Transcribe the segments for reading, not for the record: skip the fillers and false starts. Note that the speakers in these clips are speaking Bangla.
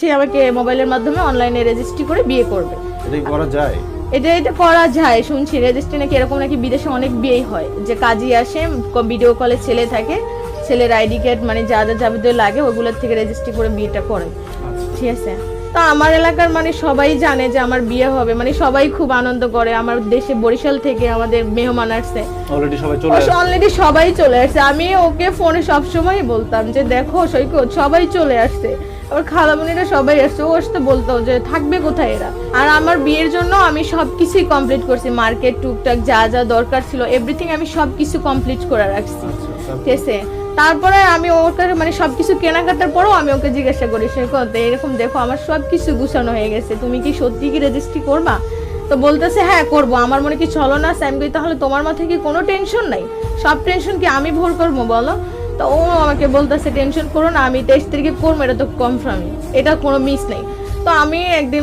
সে আমাকে মোবাইলের মাধ্যমে অনলাইনে রেজিস্ট্রি করে বিয়ে করবে। এটা কি করা যায়? এটা করা যায়, শুনছি রেজিস্ট্রি নাকি এরকম নাকি বিদেশে অনেক বিয়েই হয়, যে কাজী আসে ভিডিও কলে ছেলে থাকে, ছেলের আইডি কার্ড মানে যা যা যাবতীয় লাগে ওগুলোর থেকে রেজিস্ট্রি করে বিয়েটা করে। ঠিক আছে, তো আমার এলাকার মানে সবাই জানে যে আমার বিয়ে হবে, মানে সবাই খুব আনন্দ করে। আমার দেশে বরিশাল থেকে আমাদের মেহমান আসছে, অলরেডি সবাই চলে আসছে। আমি ওকে ফোনে সবসময় বলতাম যে দেখো সৈকত সবাই চলে আসছে, আমার খালামণিরা সবাই আসছে। ও আসতে বলতো যে থাকবে কোথায় এরা। আর আমার বিয়ের জন্য আমি সবকিছুই কমপ্লিট করছি, মার্কেট টুকটাক যা যা দরকার ছিল এভরিথিং আমি সবকিছু কমপ্লিট করে রাখছি। ঠিক আছে, তারপরে আমি ওর কাছে মানে সবকিছু কেনাকাটার পরেও আমি ওকে জিজ্ঞাসা করি সৈকত এরকম দেখো আমার সবকিছু গুছানো হয়ে গেছে, তুমি কি সত্যি কি রেজিস্ট্রি করবা? তো বলতেছে হ্যাঁ করবো, আমার মনে কি চলো না স্যামগি, তাহলে তোমার মাথায় কি কোনো টেনশন নাই? সব টেনশন কি আমি ভুল করবো বলো? তো ও আমাকে বলতেছে টেনশন করো না, আমি 23 তারিখে করবো, এটা তো কনফার্মই, এটা কোনো মিস নেই। তো আমি একদিন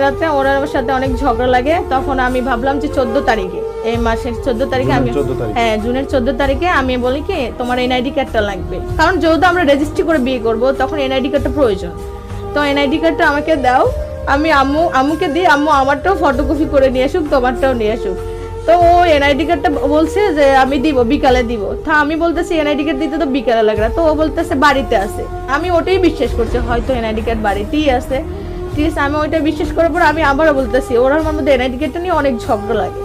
রাত্রে ওর আমার সাথে অনেক ঝগড়া লাগে, তখন আমি ভাবলাম যে 14 তারিখে এই মাসের 14 তারিখে আমি হ্যাঁ জুনের 14 তারিখে আমি বলি কি তোমার এনআইডি কার্ডটা লাগবে, কারণ যেহেতু আমরা রেজিস্ট্রি করে বিয়ে করবো তখন এনআইডি কার্ডটা প্রয়োজন। তো এনআইডি কার্ডটা আমাকে দাও, আমি আম্মুকে দিই, আম্মু আমারটাও ফটোকপি করে নিয়ে আসুক, তোমারটাও নিয়ে আসুক। তো ও এনআইডি কার্ডটা বলছে যে আমি দিব, বিকালে দিব। তা আমি বলতেছি এনআইডি কার্ড দিতে তো বিকালে লাগে না, তো ও বলতেছে বাড়িতে আছে। আমি ওটাই বিশ্বাস করছি, হয়তো এনআইডি কার্ড বাড়িতেই আছে। ঠিক আছে, আমি ওইটা বিশ্বাস করার পর আমি আবারও বলতেছি, ওরার মধ্যে এনআইডি কার্ডটা নিয়ে অনেক ঝগড়া লাগে।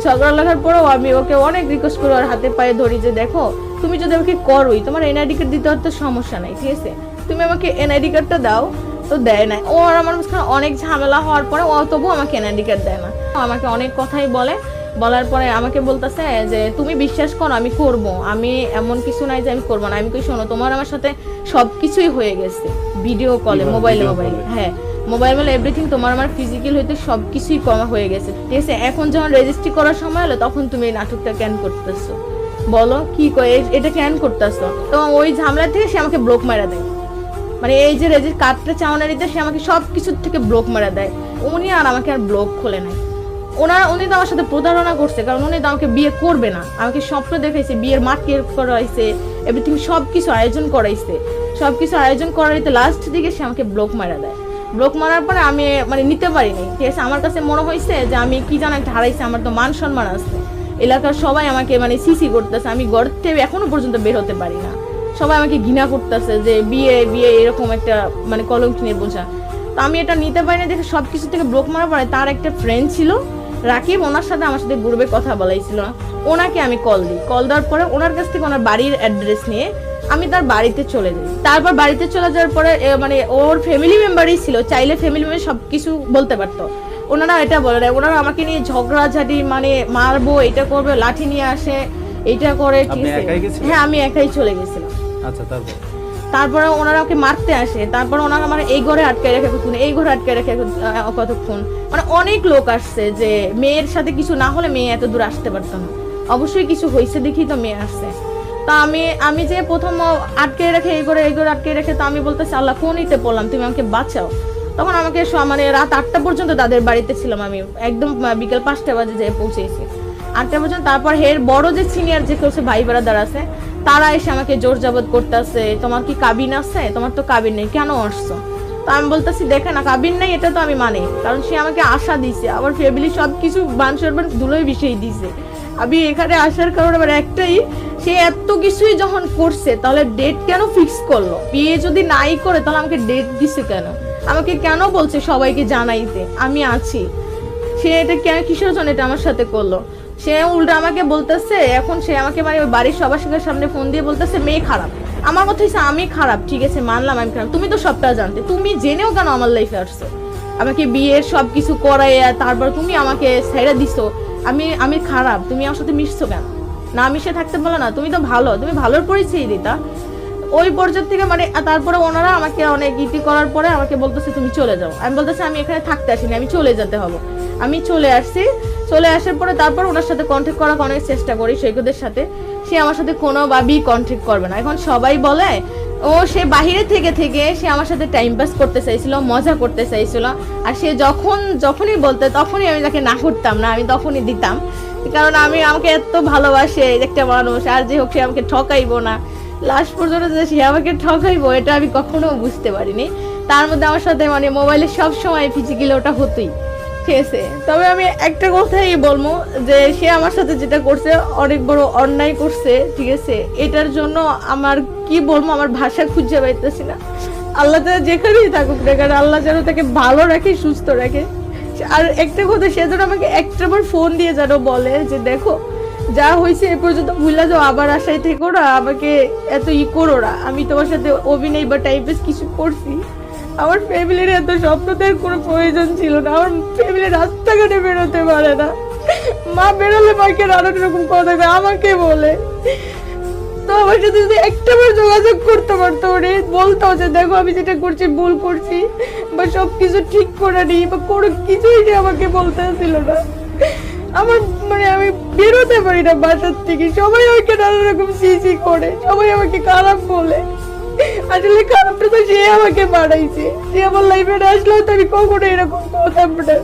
ঝগড়া লাগার পরেও আমি ওকে অনেক রিকোয়েস্ট করে ওর হাতে পায়ে ধরি যে দেখো তুমি যদি আমাকে করোই, তোমার এনআইডি কার্ড দিতে হয়তো সমস্যা নাই, ঠিক আছে, তুমি আমাকে এনআইডি কার্ডটা দাও। তো দেয় না ও, আর আমার অনেক ঝামেলা হওয়ার পরে ও তবু আমাকে এনআইডি কার্ড দেয় না। আমাকে অনেক কথাই বলার পরে আমাকে বলতেছে যে তুমি বিশ্বাস করো আমি করব, আমি এমন কিছু নাই যে আমি করবো না। আমি কই শোনো তোমার আমার সাথে সবকিছুই হয়ে গেছে ভিডিও কলে, মোবাইলে হ্যাঁ মোবাইল এভরিথিং, তোমার আমার ফিজিক্যাল হইতে সবকিছুই কমা হয়ে গেছে। ঠিক আছে, এখন যখন রেজিস্ট্রি করার সময় হলো তখন তুমি এই নাটকটা ক্যান করতেছো, বলো কি কয় এটা ক্যান করতেছো? তো ওই ঝামেলা থেকে সে আমাকে ব্লক মারা দেয়, মানে এই যে কার্ডটা চাওয়ানোর দিতে সে আমাকে সব কিছুর থেকে ব্লক মারা দেয়। উনি আর আমাকে আর ব্লক খোলে নাই। উনি তো আমার সাথে প্রতারণা করছে, কারণ উনি তো আমাকে বিয়ে করবে না, আমাকে স্বপ্ন দেখাইছে, বিয়ের মাঠকে করাইছে, এভরিথিং সবকিছু আয়োজন করাইছে, সবকিছু আয়োজন করাইতে লাস্ট দিকে সে আমাকে ব্লক মারা দেয়। ব্লক মারার পরে আমি মানে নিতে পারিনি। ঠিক আছে, আমার কাছে মনে হয়েছে যে আমি কি জানো একটা হারাইছে, আমার তো মান সম্মান আছে, এলাকার সবাই আমাকে মানে সিসি করতেছে, আমি ঘর থেকে এখনো পর্যন্ত বের হতে পারি না, সবাই আমাকে ঘৃণা করতেছে যে বিয়ে বিয়ে এরকম একটা মানে কলঙ্কিনীর বোঝা। তো আমি এটা নিতে পারিনি দেখে সবকিছু থেকে ব্লক মারার পরে তার একটা ফ্রেন্ড ছিল রাকিব, ওনার সাথে আমার সাথে গ্রুপে কথা বলাইছিল, ওনাকে আমি কল দেওয়ার পরে ওনার কাছ থেকে ওনার বাড়ির অ্যাড্রেস নিয়ে আমি তার বাড়িতে চলে যাই। তারপর বাড়িতে চলে যাওয়ার পরে মানে ওর ফ্যামিলি মেম্বারই ছিল, চাইলে ফ্যামিলি মেম্বার সবকিছু বলতে পারতো, ওনারা এটা বলে না, ওনারা আমাকে নিয়ে ঝগড়াঝাটি মানে মারবো, এটা করবে, লাঠি নিয়ে আসে, এটা করে। ঠিক আছে, হ্যাঁ আমি একাই চলে গেছিলাম। আচ্ছা, তারপরে ওনারা ওকে মারতে আসে, তারপরে ওনারা আমার এই ঘরে আটকে রেখে কতক্ষণ, এই ঘরে আটকে রেখে কতক্ষণ, মানে অনেক লোক আসছে যে মেয়ের সাথে কিছু না হলে মেয়ে এত দূর আসতে পারতো না, অবশ্যই কিছু হয়েছে দেখি তো মেয়ে আসছে। তা আমি যে প্রথম আটকে রেখে এই ঘরে আটকে রেখে, তো আমি বলতেছি আল্লাহ কোন ইতে পড়লাম, তুমি আমাকে বাঁচাও। তখন আমাকে মানে রাত 8টা পর্যন্ত তাদের বাড়িতে ছিলাম, আমি একদম বিকেল 5টা বাজে যেয়ে পৌঁছেছি 8টা পর্যন্ত। তারপর এর বড় যে সিনিয়র যে কেউ ভাই ব্রাদার আছে তারা এসে আমাকে জোর জবত করতেছে, তোমার কি কাবিন আছে? তোমার তো কাবিন নেই, কেন আসছো? তো আমি বলতেছি দেখে না কাবিন নেই, এটা তো আমি মানি, কারণ সে আমাকে আশা দিছে, আমার ফ্যামিলি সবকিছু বানসরবান ধুলোয় বিষয় দিছে। আমি এখানে আসার কারণ আমার একটাই, সে এত কিছুই যখন করছে তাহলে ডেট কেন ফিক্স করলো? বিয়ে যদি নাই করে তাহলে আমাকে ডেট দিছে কেন? আমাকে কেন বলছে সবাইকে জানাইতে আমি আছি? সে এটা কেন কিসের জন্য এটা আমার সাথে করলো? সে উল্টা আমাকে বলতেছে, এখন সে আমাকে মানে বাড়ির সবার সামনে ফোন দিয়ে বলতেছে মেয়ে খারাপ। আমার কথা হচ্ছে আমি খারাপ, ঠিক আছে মানলাম আমি খারাপ, তুমি তো সবটা জানতে, তুমি জেনেও কেন আমার লাইফে আসছো? আমাকে বিয়ের সবকিছু করাইয়া তারপর তুমি আমাকে ছেড়ে দিছো, আমি খারাপ, তুমি আমার সাথে মিশছো কেন? না মিশে থাকতে বলো না, তুমি তো ভালো, তুমি ভালোর পরিচয় দিতা। ওই পর্যায় থেকে মানে তারপরে ওনারা আমাকে অনেক ইতি করার পরে আমাকে বলতেছে তুমি চলে যাও। আমি বলতেছি আমি এখানে থাকতে আসিনি, আমি চলে যেতে হবে। আমি চলে আসছি, চলে আসার পরে তারপর ওনার সাথে কন্ট্যাক্ট করার অনেক চেষ্টা করি সৈকতের সাথে, সে আমার সাথে কোনোভাবেই কন্ট্যাক্ট করবে না। এখন সবাই বলে ও সে বাহিরে থেকে সে আমার সাথে টাইম পাস করতে চাইছিল, মজা করতে চাইছিল, আর সে যখনই বলতে তখনই আমি তাকে না করতাম না, আমি তখনই দিতাম, কারণ আমাকে এত ভালোবাসে একটা মানুষ, আর যে হোক সে আমাকে ঠকাইবো না, লাস্ট পর্যন্ত যে সে আমাকে ঠকাইবো এটা আমি কখনো বুঝতে পারিনি। তার মধ্যে আমার সাথে মানে মোবাইলে সব সময় ফিজিক্যালি ওটা হতোই, ঠিক আছে। তবে আমি একটা কথাই বলবো যে সে আমার সাথে যেটা করছে অনেক বড় অন্যায় করছে, ঠিক আছে। এটার জন্য আমার কি বলবো, আমার ভাষা খুঁজে পাইতেছি না। আল্লাহ তাআলা যেখানেই থাকুক না কেন, আল্লাহ যেন তাকে ভালো রাখে, সুস্থ রাখে। আর একটা কথা, সে যেন আমাকে একটাবার ফোন দিয়ে যেন বলে যে দেখো যা হয়েছে এ পর্যন্ত ভুলে যাও, আবার আশায় থেকো না, আমাকে এত করো না। আমি তোমার সাথে অভিনয় বা টাইপের কিছু করছি, আমার ফ্যামিলির এত স্বপ্নদের কোনো প্রয়োজন ছিল না। আমার ফ্যামিলি রাস্তাঘাটে বেরোতে পারে না, মা বেরোলে মাকে নানান রকম কথা কয়, আমাকে বলে। তো আমার সাথে যদি একটাবার যোগাযোগ করতে পারতো, ওরে বলতো যে দেখো আমি যেটা করছি ভুল করছি, বা সবকিছু ঠিক করে নিই, বা কোনো কিছুই আমাকে বলতে ছিল না। আমার মানে আমি বেরোতে পারি না বাসার থেকে, সবাই আমাকে নানা রকম সিসি করে, সবাই আমাকে খারাপ বলে। আসলে খারাপটা তো সে আমাকে বাড়াইছে, সে আমার লাইফে আসলেও তো আমি কখনো এরকম করতাম না।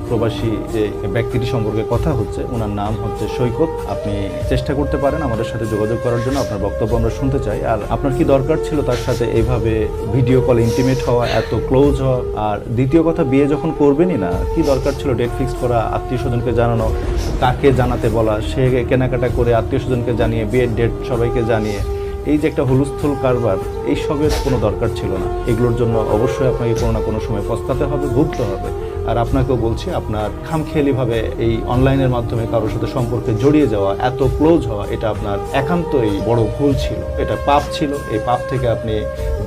প্রবাসী যে ব্যক্তিটি সম্পর্কে কথা হচ্ছে, ওনার নাম হচ্ছে সৈকত। আপনি চেষ্টা করতে পারেন আমাদের সাথে যোগাযোগ করার জন্য, আপনার বক্তব্য আমরা শুনতে চাই। আর আপনার কি দরকার ছিল তার সাথে এইভাবে ভিডিও কল ইন্টিমেট হওয়া, এত ক্লোজ হওয়া? আর দ্বিতীয় কথা, বিয়ে যখন করবেনই না, কি দরকার ছিল ডেট ফিক্স করা, আত্মীয় স্বজনকে জানানো, তাকে জানাতে বলা, সে কেনাকাটা করে আত্মীয় স্বজনকে জানিয়ে, বিয়ের ডেট সবাইকে জানিয়ে, এই যে একটা হুলস্থুল কারবার, এই সবের কোনো দরকার ছিল না। এগুলোর জন্য অবশ্যই আপনাকে কোনো না কোনো সময় পস্তাতে হবে, ভুগতে হবে। আর আপনাকেও বলছি, আপনার খামখেয়ালিভাবে এই অনলাইনের মাধ্যমে কারোর সাথে সম্পর্কে জড়িয়ে যাওয়া, এত ক্লোজ হওয়া, এটা আপনার একান্তই বড় ভুল ছিল, এটা পাপ ছিল। এই পাপ থেকে আপনি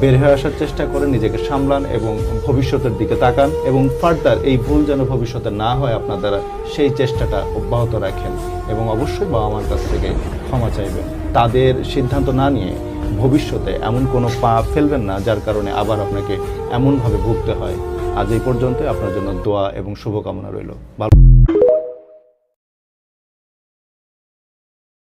বের হয়ে আসার চেষ্টা করেন, নিজেকে সামলান এবং ভবিষ্যতের দিকে তাকান, এবং ফার্দার এই ভুল যেন ভবিষ্যতে না হয় আপনার দ্বারা, সেই চেষ্টাটা অব্যাহত রাখেন। এবং অবশ্যই বাবা মার কাছ থেকে ক্ষমা চাইবেন। তাদের সিদ্ধান্ত না নিয়ে ভবিষ্যতে এমন কোনো পাপ ফেলবেন না যার কারণে আবার আপনাকে এমনভাবে ভুগতে হয়। আজ এই পর্যন্ত, আপনার জন্য দোয়া এবং শুভকামনা রইল। ভালো।